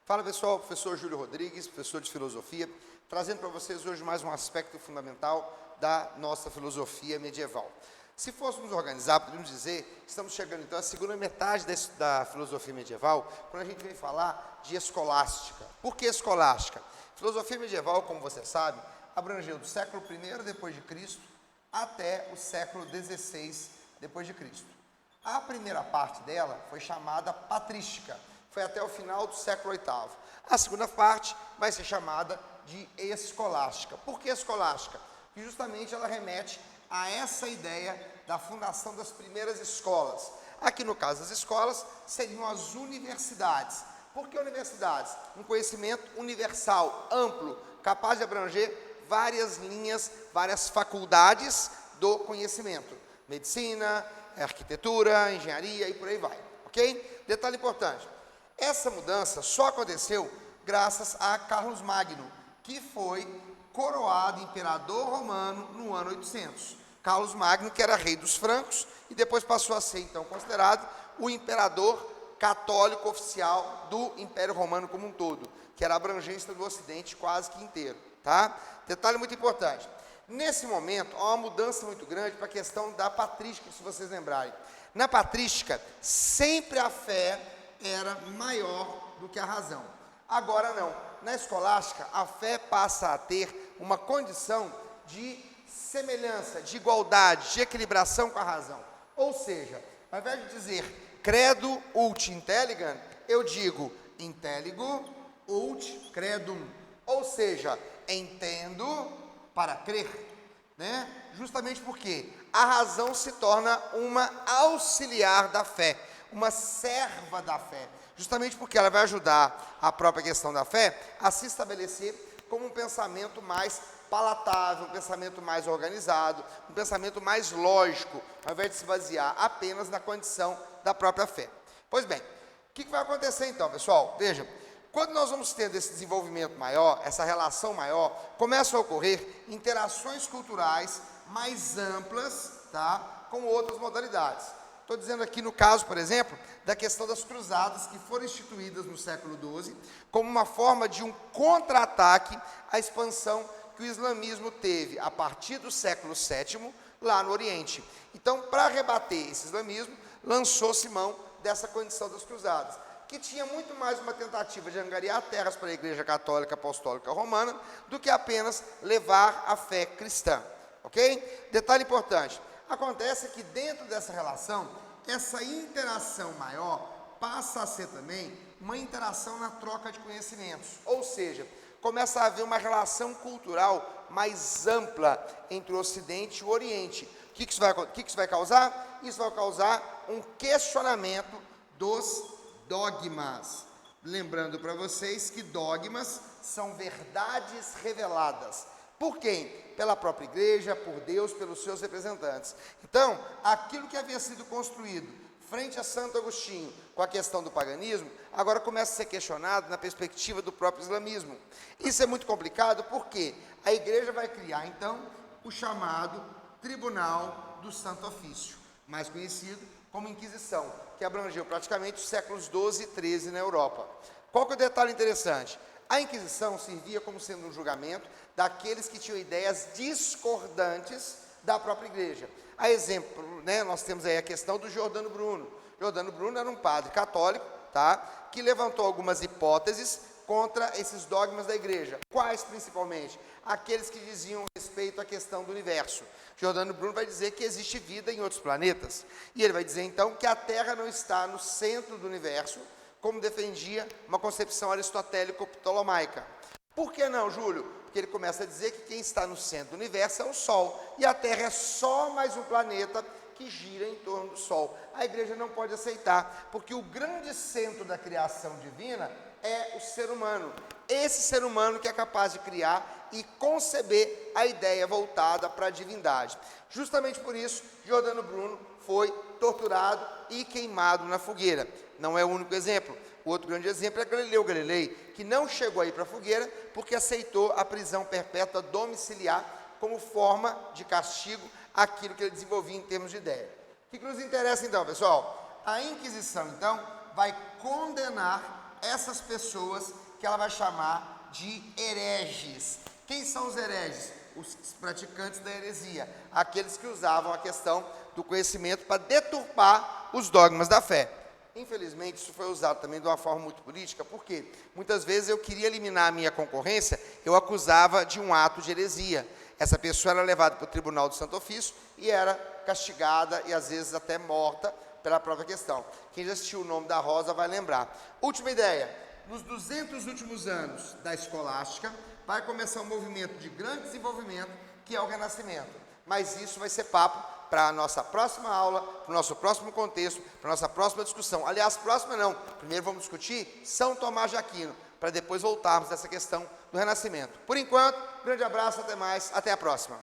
Fala pessoal, professor Júlio Rodrigues, professor de filosofia, trazendo para vocês hoje mais um aspecto fundamental da nossa filosofia medieval. Se fôssemos organizar, poderíamos dizer que estamos chegando então à segunda metade da filosofia medieval, quando a gente vem falar de escolástica. Por que escolástica? Filosofia medieval, como você sabe, abrangeu do século I depois de Cristo até o século XVI depois de Cristo. A primeira parte dela foi chamada patrística, foi até o final do século VIII. A segunda parte vai ser chamada de escolástica. Por que escolástica? Porque justamente ela remete a essa ideia da fundação das primeiras escolas. Aqui no caso das escolas, seriam as universidades. Por que universidades? Um conhecimento universal, amplo, capaz de abranger várias linhas, várias faculdades do conhecimento. Medicina, arquitetura, engenharia e por aí vai, ok? Detalhe importante, essa mudança só aconteceu graças a Carlos Magno, que foi coroado imperador romano no ano 800. Carlos Magno, que era rei dos francos, e depois passou a ser, então, considerado o imperador católico oficial do Império Romano como um todo, que era a abrangência do Ocidente quase que inteiro, tá? Detalhe muito importante. Nesse momento, há uma mudança muito grande para a questão da patrística, se vocês lembrarem. Na patrística, sempre a fé era maior do que a razão. Agora não. Na escolástica, a fé passa a ter uma condição de semelhança, de igualdade, de equilibração com a razão. Ou seja, ao invés de dizer credo ut intelligam, eu digo intelligo ut credum. Ou seja, entendo para crer, né? Justamente porque a razão se torna uma auxiliar da fé, uma serva da fé, justamente porque ela vai ajudar a própria questão da fé a se estabelecer como um pensamento mais palatável, um pensamento mais organizado, um pensamento mais lógico, ao invés de se basear apenas na condição da própria fé. Pois bem, o que vai acontecer então, pessoal? Vejam, quando nós vamos tendo esse desenvolvimento maior, essa relação maior, começam a ocorrer interações culturais mais amplas, tá, com outras modalidades. Estou dizendo aqui no caso, por exemplo, da questão das cruzadas que foram instituídas no século XII, como uma forma de um contra-ataque à expansão que o islamismo teve a partir do século VII, lá no Oriente. Então, para rebater esse islamismo, lançou-se mão dessa condição das cruzadas, que tinha muito mais uma tentativa de angariar terras para a Igreja Católica Apostólica Romana do que apenas levar a fé cristã, ok? Detalhe importante, acontece que dentro dessa relação, essa interação maior passa a ser também uma interação na troca de conhecimentos, ou seja, começa a haver uma relação cultural mais ampla entre o Ocidente e o Oriente. O que isso vai causar? Isso vai causar um questionamento dos dogmas. Lembrando para vocês que dogmas são verdades reveladas. Por quem? Pela própria igreja, por Deus, pelos seus representantes. Então, aquilo que havia sido construído frente a Santo Agostinho com a questão do paganismo, agora começa a ser questionado na perspectiva do próprio islamismo. Isso é muito complicado porque a igreja vai criar, então, o chamado Tribunal do Santo Ofício, mais conhecido como Inquisição, que abrangeu praticamente os séculos XII e XIII na Europa. Qual que é o detalhe interessante? A Inquisição servia como sendo um julgamento daqueles que tinham ideias discordantes da própria igreja. A exemplo, né, nós temos aí a questão do Giordano Bruno. Giordano Bruno era um padre católico, tá, que levantou algumas hipóteses contra esses dogmas da igreja. Quais, principalmente? Aqueles que diziam respeito à questão do universo. Giordano Bruno vai dizer que existe vida em outros planetas. E ele vai dizer, então, que a Terra não está no centro do universo, como defendia uma concepção aristotélico-ptolomaica. Por que não, Júlio? Porque ele começa a dizer que quem está no centro do universo é o Sol, e a Terra é só mais um planeta que gira em torno do Sol. A igreja não pode aceitar, porque o grande centro da criação divina é o ser humano. Esse ser humano que é capaz de criar e conceber a ideia voltada para a divindade. Justamente por isso, Giordano Bruno foi torturado e queimado na fogueira. Não é o único exemplo. O outro grande exemplo é Galileu Galilei, que não chegou aí para a fogueira porque aceitou a prisão perpétua domiciliar como forma de castigo àquilo que ele desenvolvia em termos de ideia. O que nos interessa então, pessoal? A Inquisição, então, vai condenar essas pessoas que ela vai chamar de hereges. Quem são os hereges? Os praticantes da heresia, aqueles que usavam a questão do conhecimento para deturpar os dogmas da fé. Infelizmente, isso foi usado também de uma forma muito política, porque muitas vezes eu queria eliminar a minha concorrência, eu acusava de um ato de heresia. Essa pessoa era levada para o Tribunal do Santo Ofício e era castigada e às vezes até morta pela própria questão. Quem já assistiu O Nome da Rosa vai lembrar. Última ideia, nos 200 últimos anos da escolástica, vai começar um movimento de grande desenvolvimento, que é o Renascimento. Mas isso vai ser papo para a nossa próxima aula, para o nosso próximo contexto, para a nossa próxima discussão. Aliás, próxima não. Primeiro vamos discutir São Tomás de Aquino, para depois voltarmos a essa questão do Renascimento. Por enquanto, grande abraço, até mais, até a próxima.